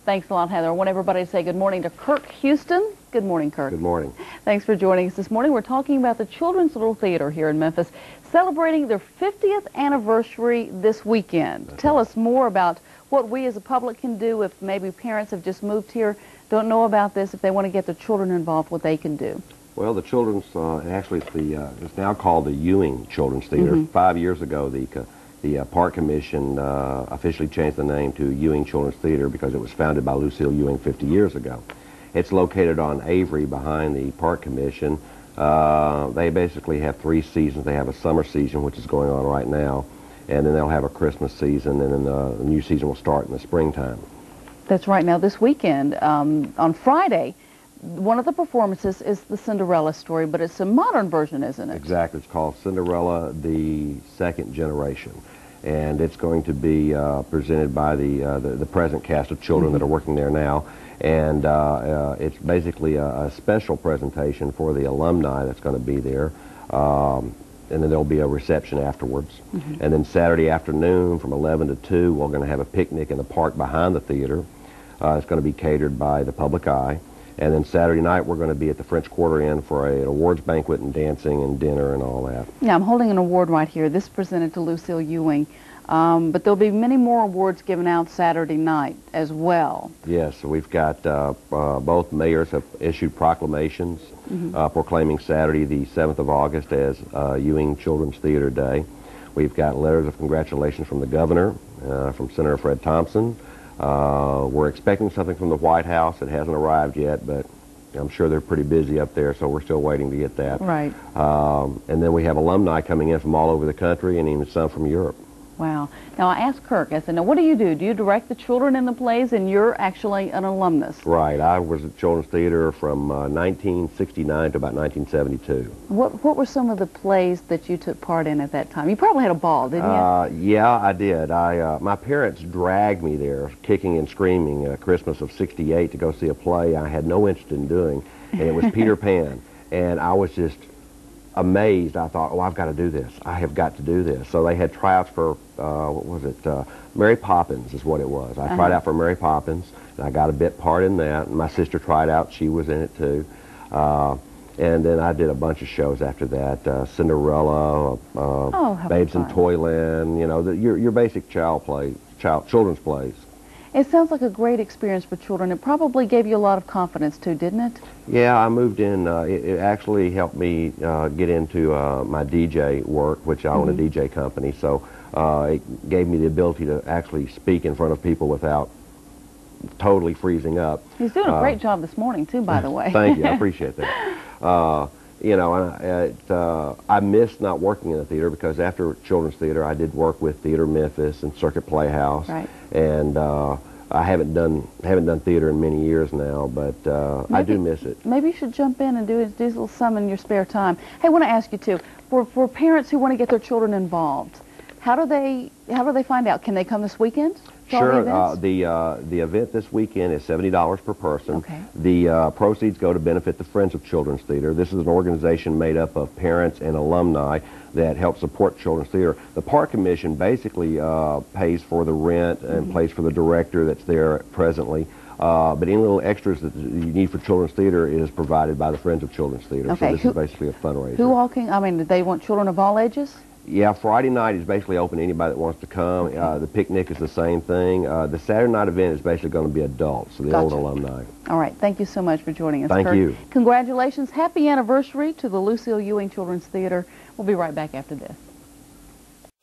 Thanks a lot, Heather. I want everybody to say good morning to Kirk Houston. Good morning, Kirk. Good morning. Thanks for joining us this morning. We're talking about the Children's Little Theater here in Memphis, celebrating their 50th anniversary this weekend. Tell us more about what we as a public can do if maybe parents have just moved here, don't know about this, if they want to get their children involved, what they can do. Well, the Children's, actually it's now called the Ewing Children's Theater. 5 years ago, the Park Commission officially changed the name to Ewing Children's Theater because it was founded by Lucille Ewing 50 years ago. It's located on Avery behind the Park Commission. They basically have 3 seasons. They have a summer season, which is going on right now, and then they'll have a Christmas season, and then the new season will start in the springtime. That's right. Now, this weekend, on Friday, one of the performances is the Cinderella story, but it's a modern version, isn't it? Exactly. It's called Cinderella, the Second Generation. And it's going to be presented by the present cast of children that are working there now. And it's basically a special presentation for the alumni that's going to be there. And then there'll be a reception afterwards. And then Saturday afternoon from 11 to 2, we're going to have a picnic in the park behind the theater. It's going to be catered by the Public Eye. And then Saturday night, we're going to be at the French Quarter Inn for an awards banquet and dancing and dinner and all that. Yeah, I'm holding an award right here. This is presented to Lucille Ewing. But there'll be many more awards given out Saturday night as well. Yes, so we've got both mayors have issued proclamations proclaiming Saturday, the 7th of August, as Ewing Children's Theater Day. We've got letters of congratulations from the governor, from Senator Fred Thompson. We're expecting something from the White House. It hasn't arrived yet, but I'm sure they're pretty busy up there, so we're still waiting to get that. Right. And then we have alumni coming in from all over the country and even some from Europe. Wow. Now, I asked Kirk, I said, now what do? Do you direct the children in the plays, and you're actually an alumnus? Right. I was at Children's Theater from 1969 to about 1972. What were some of the plays that you took part in at that time? You probably had a ball, didn't you? Yeah, I did. My parents dragged me there, kicking and screaming, Christmas of '68, to go see a play I had no interest in doing, and it was Peter Pan. And I was just amazed. I thought, oh, I've got to do this. I have got to do this. So they had tryouts for, what was it? Mary Poppins is what it was. I tried out for Mary Poppins, and I got a bit part in that. And my sister tried out. She was in it, too. And then I did a bunch of shows after that. Cinderella, Babes in Toyland, you know, your basic children's plays. It sounds like a great experience for children. It probably gave you a lot of confidence, too, didn't it? Yeah, I moved in. It actually helped me get into my DJ work, which I own a DJ company. So it gave me the ability to actually speak in front of people without totally freezing up. He's doing a great job this morning, too, by the way. Thank you. I appreciate that. You know, I missed not working in the theater because after Children's Theater, I did work with Theater Memphis and Circuit Playhouse. Right. And I haven't done theater in many years now, but I do miss it. Maybe you should jump in and do a little some in your spare time. Hey, I want to ask you too, for parents who want to get their children involved, how do they find out? Can they come this weekend? Sure. The event this weekend is $70 per person. Okay. The proceeds go to benefit the Friends of Children's Theater. This is an organization made up of parents and alumni that help support Children's Theater. The Park Commission basically pays for the rent and pays for the director that's there presently. But any little extras that you need for Children's Theater is provided by the Friends of Children's Theater. Okay. So this is basically a fundraiser. Who all can? I mean, do they want children of all ages? Yeah, Friday night is basically open to anybody that wants to come. Okay. The picnic is the same thing. The Saturday night event is basically going to be adults, so the old alumni. All right. Thank you so much for joining us, Thank Kirk. you. Congratulations. Happy anniversary to the Lucille Ewing Children's Theater. We'll be right back after this.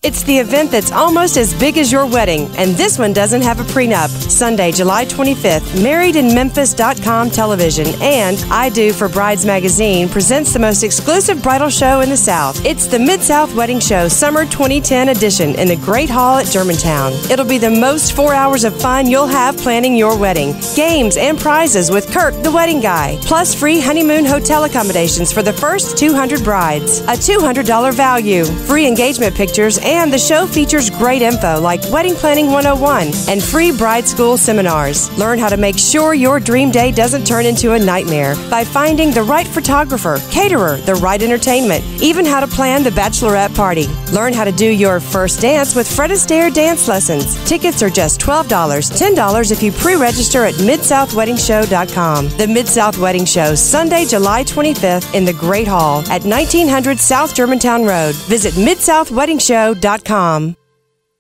It's the event that's almost as big as your wedding, and this one doesn't have a prenup. Sunday, July 25th, MarriedInMemphis.com television and I Do for Brides magazine presents the most exclusive bridal show in the South. It's the Mid-South Wedding Show Summer 2010 edition in the Great Hall at Germantown. It'll be the most 4 hours of fun you'll have planning your wedding. Games and prizes with Kirk, the wedding guy, plus free honeymoon hotel accommodations for the first 200 brides. A $200 value, free engagement pictures, and And the show features great info like Wedding Planning 101 and free bride school seminars. Learn how to make sure your dream day doesn't turn into a nightmare by finding the right photographer, caterer, the right entertainment, even how to plan the bachelorette party. Learn how to do your first dance with Fred Astaire dance lessons. Tickets are just $12, $10 if you pre-register at MidSouthWeddingShow.com. The Mid-South Wedding Show, Sunday, July 25th in the Great Hall at 1900 South Germantown Road. Visit MidSouthWeddingShow.com.